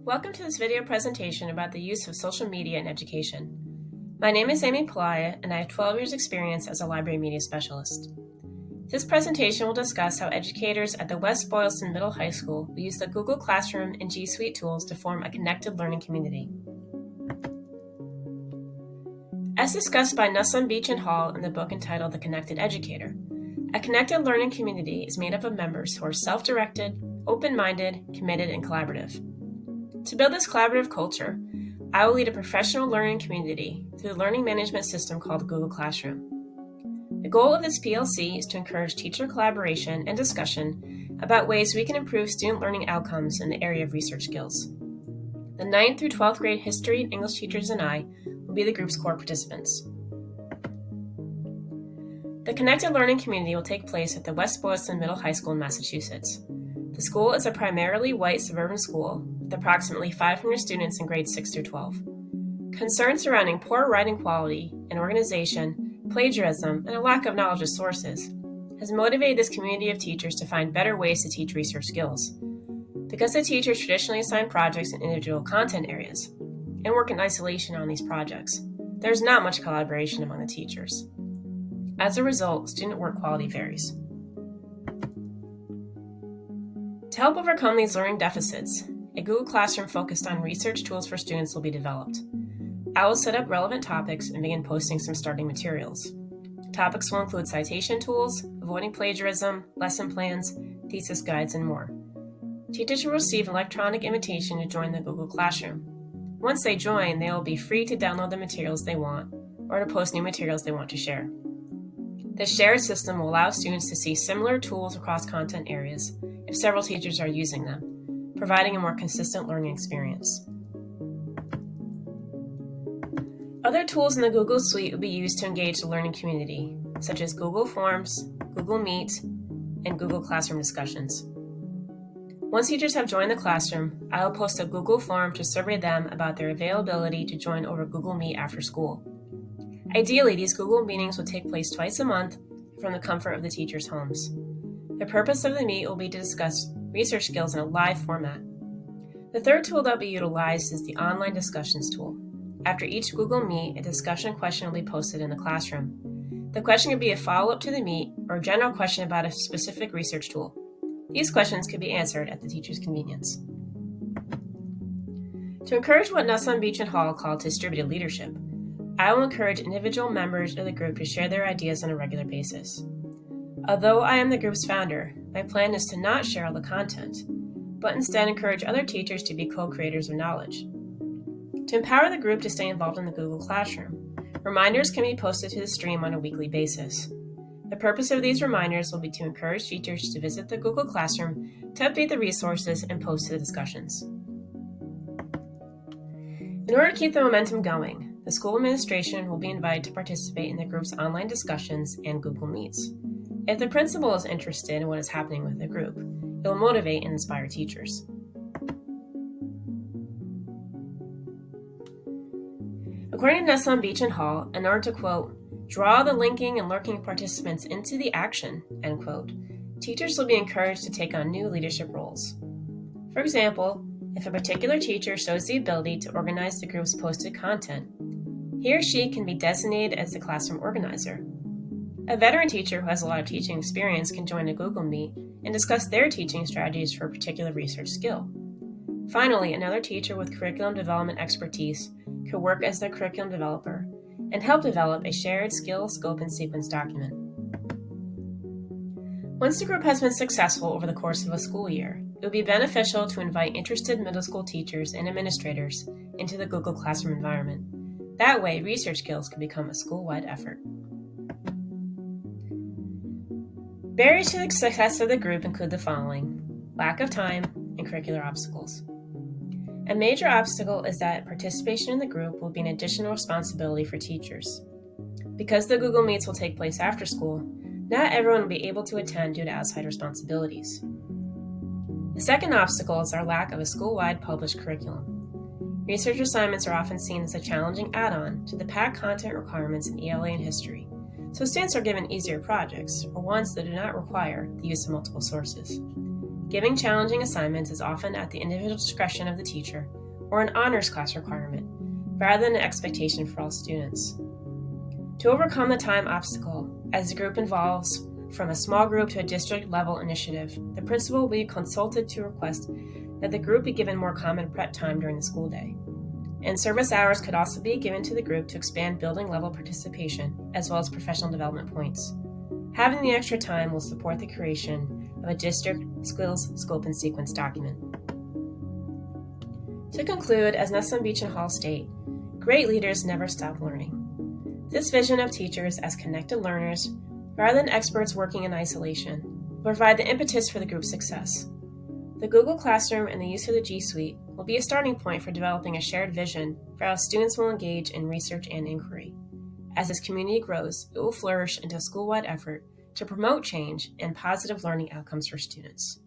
Welcome to this video presentation about the use of social media in education. My name is Amy Pelaya, and I have 12 years experience as a library media specialist. This presentation will discuss how educators at the West Boylston Middle High School will use the Google Classroom and G Suite tools to form a connected learning community. As discussed by Nussbaum, Beach, and Hall in the book entitled The Connected Educator, a connected learning community is made up of members who are self-directed, open-minded, committed, and collaborative. To build this collaborative culture, I will lead a professional learning community through the learning management system called Google Classroom. The goal of this PLC is to encourage teacher collaboration and discussion about ways we can improve student learning outcomes in the area of research skills. The 9th through 12th grade history and English teachers and I will be the group's core participants. The Connected Learning Community will take place at the West Boylston Middle High School in Massachusetts. The school is a primarily white suburban school with approximately 500 students in grades 6 through 12. Concerns surrounding poor writing quality and organization, plagiarism, and a lack of knowledge of sources has motivated this community of teachers to find better ways to teach research skills. Because the teachers traditionally assign projects in individual content areas and work in isolation on these projects, there's not much collaboration among the teachers. As a result, student work quality varies. To help overcome these learning deficits, a Google Classroom focused on research tools for students will be developed. I will set up relevant topics and begin posting some starting materials. Topics will include citation tools, avoiding plagiarism, lesson plans, thesis guides, and more. Teachers will receive an electronic invitation to join the Google Classroom. Once they join, they will be free to download the materials they want or to post new materials they want to share. This shared system will allow students to see similar tools across content areas if several teachers are using them, providing a more consistent learning experience. Other tools in the Google Suite will be used to engage the learning community, such as Google Forms, Google Meet, and Google Classroom discussions. Once teachers have joined the classroom, I will post a Google form to survey them about their availability to join over Google Meet after school. Ideally, these Google meetings will take place twice a month from the comfort of the teachers' homes. The purpose of the meet will be to discuss research skills in a live format. The third tool that will be utilized is the online discussions tool. After each Google Meet, a discussion question will be posted in the classroom. The question could be a follow-up to the meet or a general question about a specific research tool. These questions could be answered at the teacher's convenience. To encourage what Nussbaum, Beach, and Hall called distributed leadership, I will encourage individual members of the group to share their ideas on a regular basis. Although I am the group's founder, my plan is to not share all the content, but instead encourage other teachers to be co-creators of knowledge. To empower the group to stay involved in the Google Classroom, reminders can be posted to the stream on a weekly basis. The purpose of these reminders will be to encourage teachers to visit the Google Classroom to update the resources and post to the discussions. In order to keep the momentum going, the school administration will be invited to participate in the group's online discussions and Google Meets. If the principal is interested in what is happening with the group, it will motivate and inspire teachers. According to Nussbaum, Beach, and Hall, in order to, quote, draw the linking and lurking participants into the action, end quote, teachers will be encouraged to take on new leadership roles. For example, if a particular teacher shows the ability to organize the group's posted content, he or she can be designated as the classroom organizer. A veteran teacher who has a lot of teaching experience can join a Google Meet and discuss their teaching strategies for a particular research skill. Finally, another teacher with curriculum development expertise could work as the curriculum developer and help develop a shared skill, scope, and sequence document. Once the group has been successful over the course of a school year, it would be beneficial to invite interested middle school teachers and administrators into the Google Classroom environment. That way, research skills can become a school-wide effort. Barriers to the success of the group include the following: lack of time and curricular obstacles. A major obstacle is that participation in the group will be an additional responsibility for teachers. Because the Google Meets will take place after school, not everyone will be able to attend due to outside responsibilities. The second obstacle is our lack of a school-wide published curriculum. Research assignments are often seen as a challenging add-on to the packed content requirements in ELA and history, so students are given easier projects or ones that do not require the use of multiple sources. Giving challenging assignments is often at the individual discretion of the teacher or an honors class requirement, rather than an expectation for all students. To overcome the time obstacle, as the group evolves from a small group to a district-level initiative, the principal will be consulted to request that the group be given more common prep time during the school day. And service hours could also be given to the group to expand building-level participation, as well as professional development points. Having the extra time will support the creation of a district skills, scope, and sequence document. To conclude, as Nessun Beach and Hall state, great leaders never stop learning. This vision of teachers as connected learners, rather than experts working in isolation, will provide the impetus for the group's success. The Google Classroom and the use of the G Suite will be a starting point for developing a shared vision for how students will engage in research and inquiry. As this community grows, it will flourish into a school-wide effort to promote change and positive learning outcomes for students.